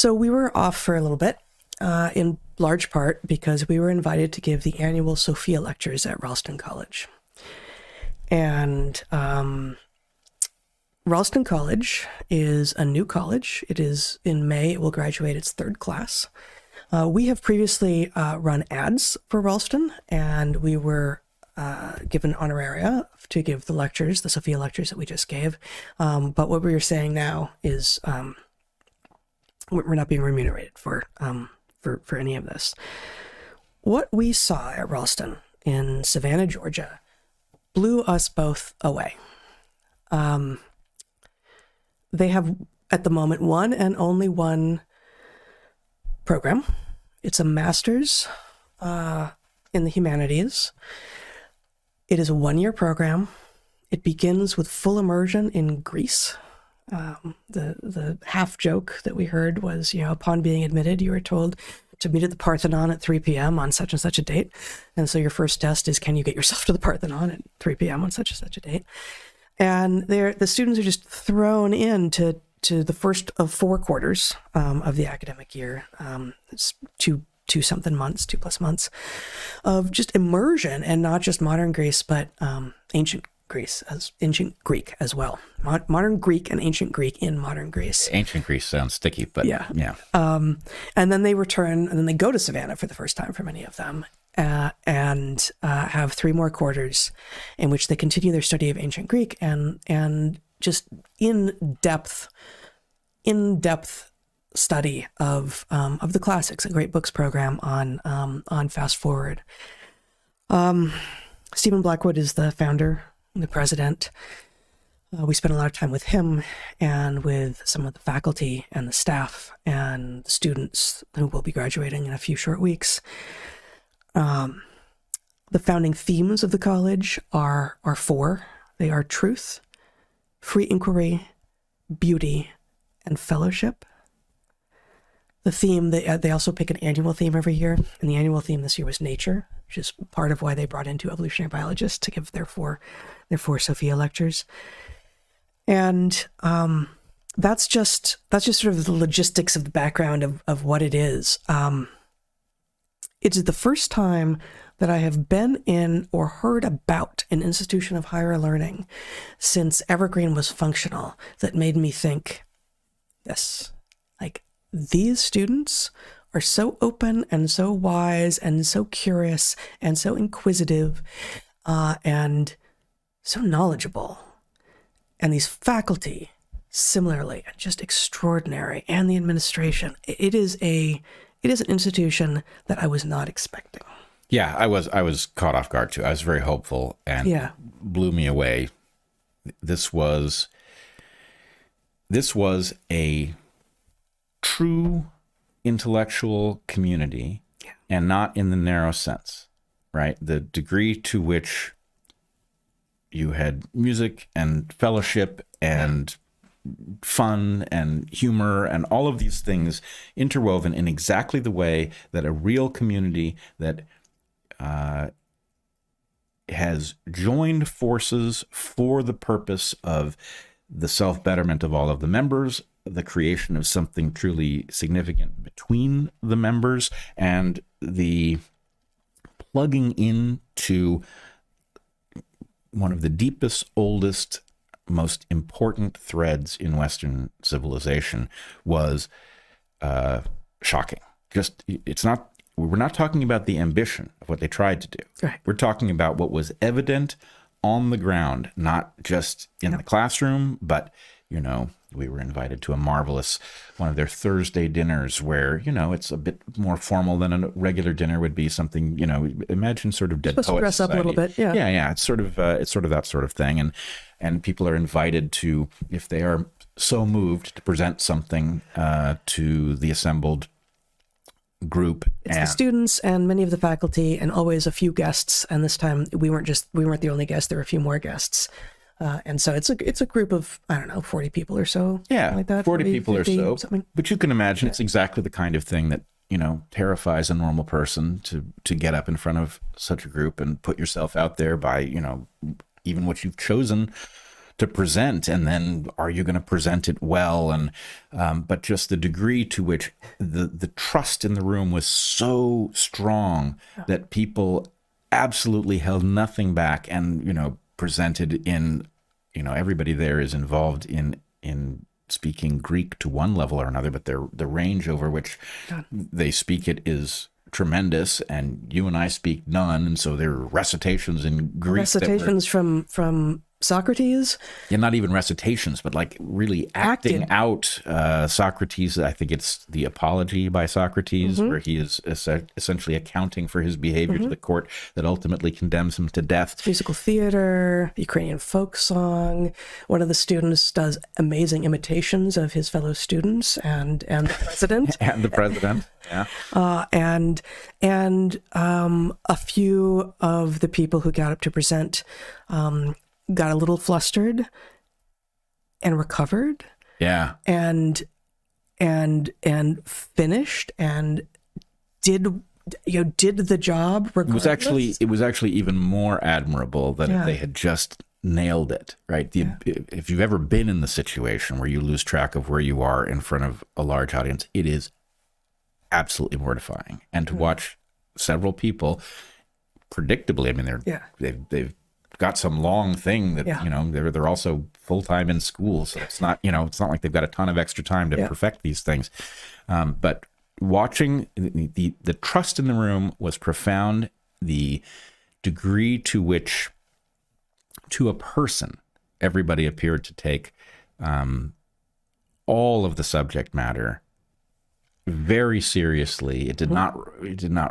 So we were off for a little bit, in large part because we were invited to give the annual Sophia Lectures at Ralston College. And Ralston College is a new college. It is in May. It will graduate its third class. We have previously run ads for Ralston, and we were given honoraria to give the lectures, the Sophia Lectures that we just gave. But what we were saying now is we're not being remunerated for any of this. What we saw at Ralston in Savannah, Georgia, blew us both away. They have, at the moment, one and only one program. It's a master's in the humanities. It is a one-year program. It begins with full immersion in Greece. The half joke that we heard was, upon being admitted, you were told to meet at the Parthenon at 3 p.m. on such and such a date. And so your first test is, can you get yourself to the Parthenon at 3 p.m. on such and such a date? And the students are just thrown into the first of 4 quarters of the academic year. It's two plus months of just immersion, and not just modern Greece, but ancient Greek as well. Modern Greek and ancient Greek in modern Greece. Ancient Greece sounds sticky, but yeah. And then they return, and then they go to Savannah for the first time for many of them, and have 3 more quarters in which they continue their study of ancient Greek and just in-depth study of the classics, a great books program on Fast Forward. Stephen Blackwood is the founder, the president. We spent a lot of time with him and with some of the faculty and the staff and the students who will be graduating in a few short weeks. The founding themes of the college are 4. They are truth, free inquiry, beauty, and fellowship. The theme, they also pick an annual theme every year, and the annual theme this year was nature, which is part of why they brought in 2 evolutionary biologists to give their four Sophia Lectures. And that's just sort of the logistics of the background of what it is. It's the first time that I have been in or heard about an institution of higher learning since Evergreen was functional that made me think, yes, like, these students are so open and so wise and so curious and so inquisitive and so knowledgeable. And these faculty, similarly, are just extraordinary. And the administration, it is an institution that I was not expecting. Yeah, I was caught off guard too. I was very hopeful, and blew me away. This was a true intellectual community, and not in the narrow sense, right? The degree to which you had music and fellowship and fun and humor and all of these things interwoven in exactly the way that a real community that has joined forces for the purpose of the self-betterment of all of the members, the creation of something truly significant between the members, and the plugging into one of the deepest, oldest, most important threads in Western civilization was shocking. We're not talking about the ambition of what they tried to do. Right. We're talking about what was evident on the ground, not just in the classroom, but, we were invited to a marvelous one of their Thursday dinners where, it's a bit more formal than a regular dinner would be. Something, imagine sort of Dead Poets Supposed to dress Society. up a little bit. Yeah. Yeah. It's sort of that sort of thing. And people are invited to, if they are so moved, to present something to the assembled group. It's the students and many of the faculty and always a few guests. And this time we weren't the only guests. There were a few more guests. And so it's a group of, 40 people or so. Yeah, like that, 40 people 50, or so. Something. But you can imagine it's exactly the kind of thing that, terrifies a normal person to get up in front of such a group and put yourself out there by, even what you've chosen to present, and then are you going to present it well? And but just the degree to which the trust in the room was so strong that people absolutely held nothing back, and presented in, everybody there is involved in speaking Greek to one level or another, but the range over which they speak it is tremendous, and you and I speak none, and so there are recitations in Greek. Recitations from Socrates. Yeah, not even recitations, but like really acting out Socrates. I think it's the Apology by Socrates, where he is essentially accounting for his behavior to the court that ultimately condemns him to death. Musical theater, Ukrainian folk song. One of the students does amazing imitations of his fellow students and the president. And the president, yeah. And a few of the people who got up to present got a little flustered and recovered. Yeah. And finished and did the job regardless. It was actually even more admirable that if they had just nailed it, right? If you've ever been in the situation where you lose track of where you are in front of a large audience, it is absolutely mortifying. And to watch several people, predictably, I mean, they've got some long thing that they're also full-time in school, so it's not like they've got a ton of extra time to perfect these things, but watching the trust in the room was profound. The degree to which, to a person, everybody appeared to take all of the subject matter very seriously. It did not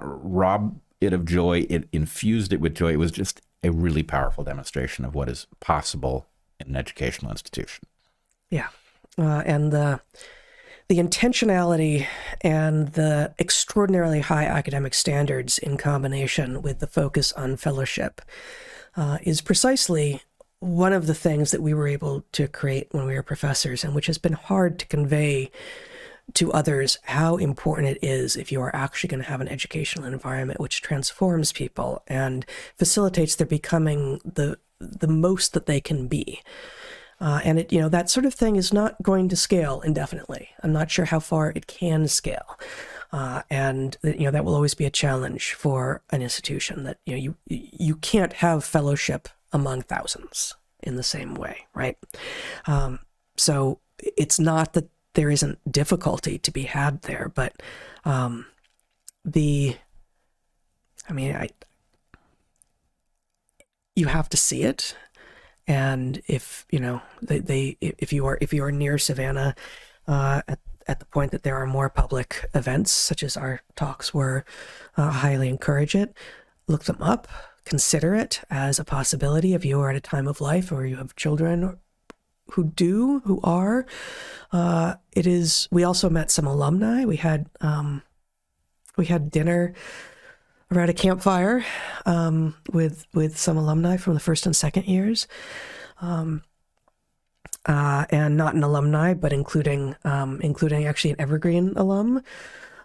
rob it of joy. It infused it with joy. It was just a really powerful demonstration of what is possible in an educational institution. Yeah. And the intentionality and the extraordinarily high academic standards in combination with the focus on fellowship is precisely one of the things that we were able to create when we were professors, and which has been hard to convey to others how important it is if you are actually going to have an educational environment which transforms people and facilitates their becoming the most that they can be. And that sort of thing is not going to scale indefinitely. I'm not sure how far it can scale. And that will always be a challenge for an institution, that you can't have fellowship among thousands in the same way, right? So it's not that there isn't difficulty to be had there, but you have to see it. And if if you are near Savannah at the point that there are more public events such as our talks were, highly encourage it. Look them up, consider it as a possibility if you are at a time of life or you have children who are. We also met some alumni. We had dinner around a campfire with some alumni from the first and second years, and not an alumni, but including actually an Evergreen alum,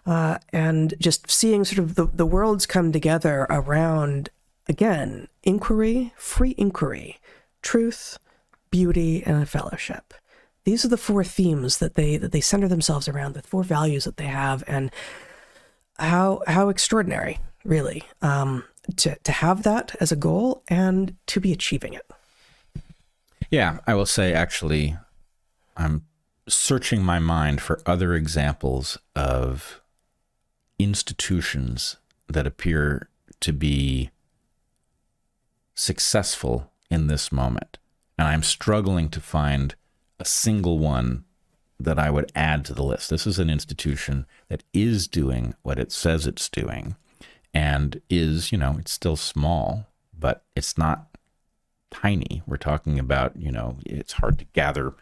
and just seeing sort of the worlds come together around, again, inquiry, free inquiry, truth, beauty, and a fellowship. These are the four themes that they center themselves around, the four values that they have, and how extraordinary, really, to have that as a goal and to be achieving it. Yeah, I will say, actually, I'm searching my mind for other examples of institutions that appear to be successful in this moment. And I'm struggling to find a single one that I would add to the list. This is an institution that is doing what it says it's doing, and is, it's still small, but it's not tiny. We're talking about, it's hard to gather,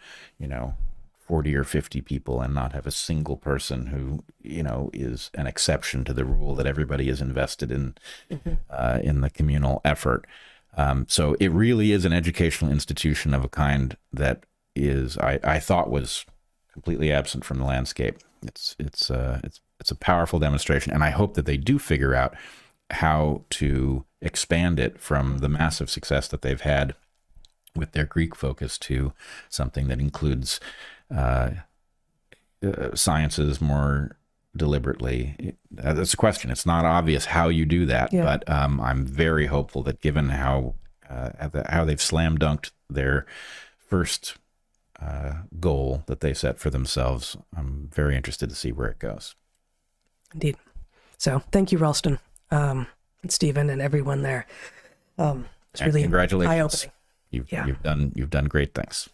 40 or 50 people and not have a single person who, is an exception to the rule that everybody is invested in the communal effort. So it really is an educational institution of a kind that is, I thought, was completely absent from the landscape. It's a powerful demonstration, and I hope that they do figure out how to expand it from the massive success that they've had with their Greek focus to something that includes sciences more deliberately. That's a question. It's not obvious how you do that, but I'm very hopeful that given how they've slam dunked their first goal that they set for themselves, I'm very interested to see where it goes. Indeed. So thank you, Ralston, and Stephen, and everyone there. It's really congratulations. eye-opening. You've done great things.